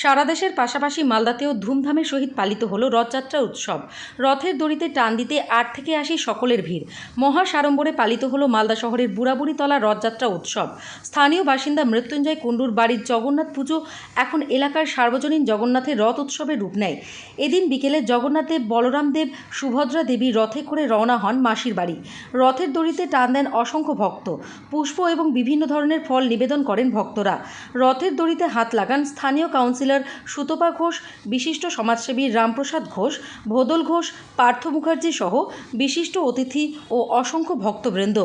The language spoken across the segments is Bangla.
সারা দেশের পাশাপাশি মালদাতেও ধুমধামের সহিত পালিত হলো রথযাত্রা উৎসব। রথের দড়িতে টান দিতে ৮ থেকে ৮০ সকলের ভিড়। মহা সাড়ম্বরে পালিত হলো মালদা শহরের বুড়াবুড়িতলা রথযাত্রা উৎসব। স্থানীয় বাসিন্দা মৃত্যুঞ্জয় কুণ্ডুর বাড়ির জগন্নাথ পুজো এখন এলাকার সার্বজনীন জগন্নাথের রথ উৎসবের রূপ নেয়। এদিন বিকেলে জগন্নাথ দেব, বলরাম দেব, সুভদ্রা দেবী রথে করে রওনা হন মাসির বাড়ি। রথের দড়িতে টান দেন অসংখ্য ভক্ত। পুষ্প এবং বিভিন্ন ধরনের ফল নিবেদন করেন ভক্তরা। রথের দড়িতে হাত লাগান স্থানীয় কাউন্সিলর সুতপা ঘোষ, বিশিষ্ট সমাজসেবী রামপ্রসাদ ঘোষ, ভোদল ঘোষ, পার্থ মুখার্জি সহ বিশিষ্ট অতিথি ও অসংখ্য ভক্তবৃন্দ।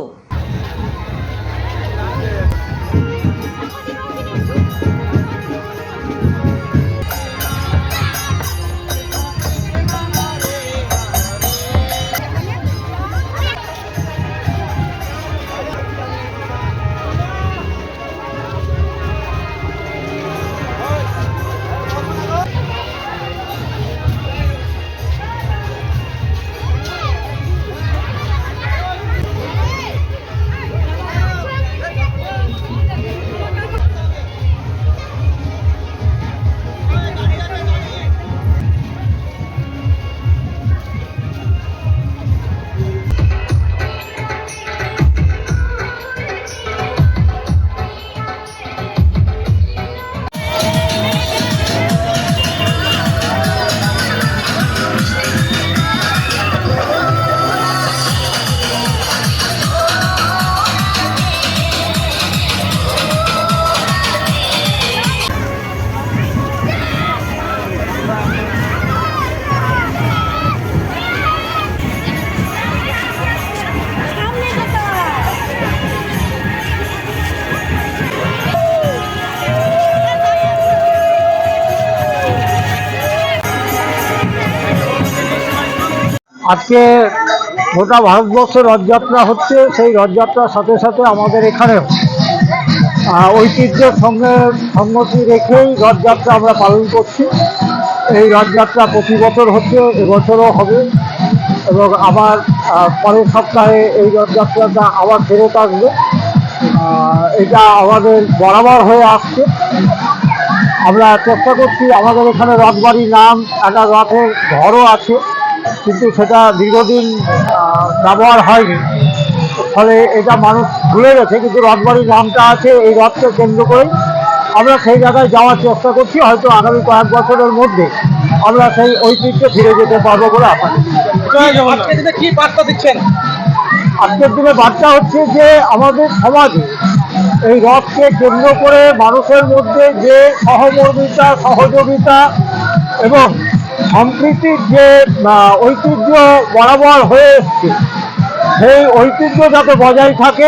আজকে গোটা ভারতবর্ষে রথযাত্রা হচ্ছে। সেই রথযাত্রার সাথে সাথে আমাদের এখানেও ঐতিহ্যের সঙ্গে সম্মতি রেখেই রথযাত্রা আমরা পালন করছি। এই রথযাত্রা প্রতি বছর হচ্ছে, এবছরও হবে এবং আবার পরের সপ্তাহে এই রথযাত্রাটা আবার ফেরত আসবে। এটা আমাদের বরাবর হয়ে আসছে। আমরা চেষ্টা করছি, আমাদের এখানে রথবাড়ির নাম একটা রথের ঘরও আছে, কিন্তু সেটা দীর্ঘদিন ব্যবহার হয়নি, ফলে এটা মানুষ ভুলে গেছে। কিন্তু রথবাড়ির নামটা আছে, এই রথকে কেন্দ্র করেই আমরা সেই জায়গায় যাওয়ার চেষ্টা করছি। হয়তো আগামী কয়েক বছরের মধ্যে আমরা সেই ঐতিহ্যে ফিরে যেতে পারবো বলে আশা করছি। কি বার্তা দিচ্ছেন? আজকের দিনে বার্তা হচ্ছে যে আমাদের সমাজে এই রথকে কেন্দ্র করে মানুষের মধ্যে যে সহমর্মিতা, সহযোগিতা এবং সম্প্রীতির যে ঐতিহ্য বরাবর হয়ে এসছে, সেই ঐতিহ্য যাতে বজায় থাকে,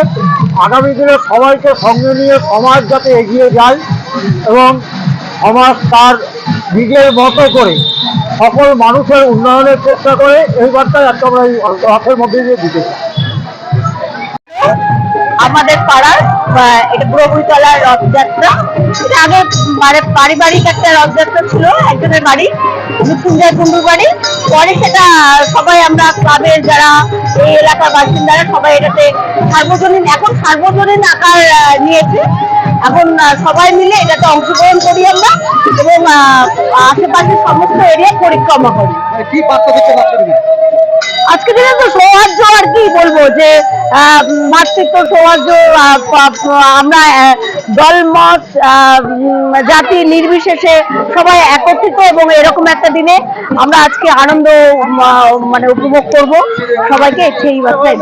আগামী দিনে সবাইকে সঙ্গে নিয়ে সমাজ যাতে এগিয়ে যায় এবং সমাজ তার নিজের মতো করে সকল মানুষের উন্নয়নের চেষ্টা করে, এই বার্তায় একটা আমরা এই রথের মধ্যে দিয়ে দিতে চাই। আমাদের পাড়ার এটা বুড়াবুড়িতলার রথযাত্রা। এটা আগে পারিবারিক একটা রথযাত্রা ছিল, একজনের বাড়ি, মৃত্যুঞ্জয় কুণ্ডুর বাড়ি। পরে সেটা সবাই আমরা ক্লাবের যারা এই এলাকার বাসিন্দারা সবাই এটাতে এখন সার্বজনীন আকার নিয়েছে। এখন সবাই মিলে এটাতে অংশগ্রহণ করি আমরা এবং আশেপাশের সমস্ত এরিয়া পরিক্রমা করি। কি বার্তা দিচ্ছেন আজকে দিনে তো সৌহার্দ্য, আর কি বলবো, যে মাতৃত্ব সৌহার্দ্য, আমরা দলমত জাতি নির্বিশেষে সবাই একত্রিত এবং এরকম একটা দিনে আমরা আজকে আনন্দ উপভোগ করব। সবাইকে সেই বার্তায়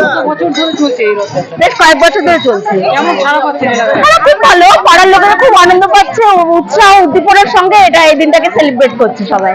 বেশ কয়েক বছর ধরে চলছে। খুব ভালো, পাড়ার লোকেরা খুব আনন্দ পাচ্ছে, উৎসাহ উদ্দীপনার সঙ্গে এই দিনটাকে সেলিব্রেট করছে সবাই।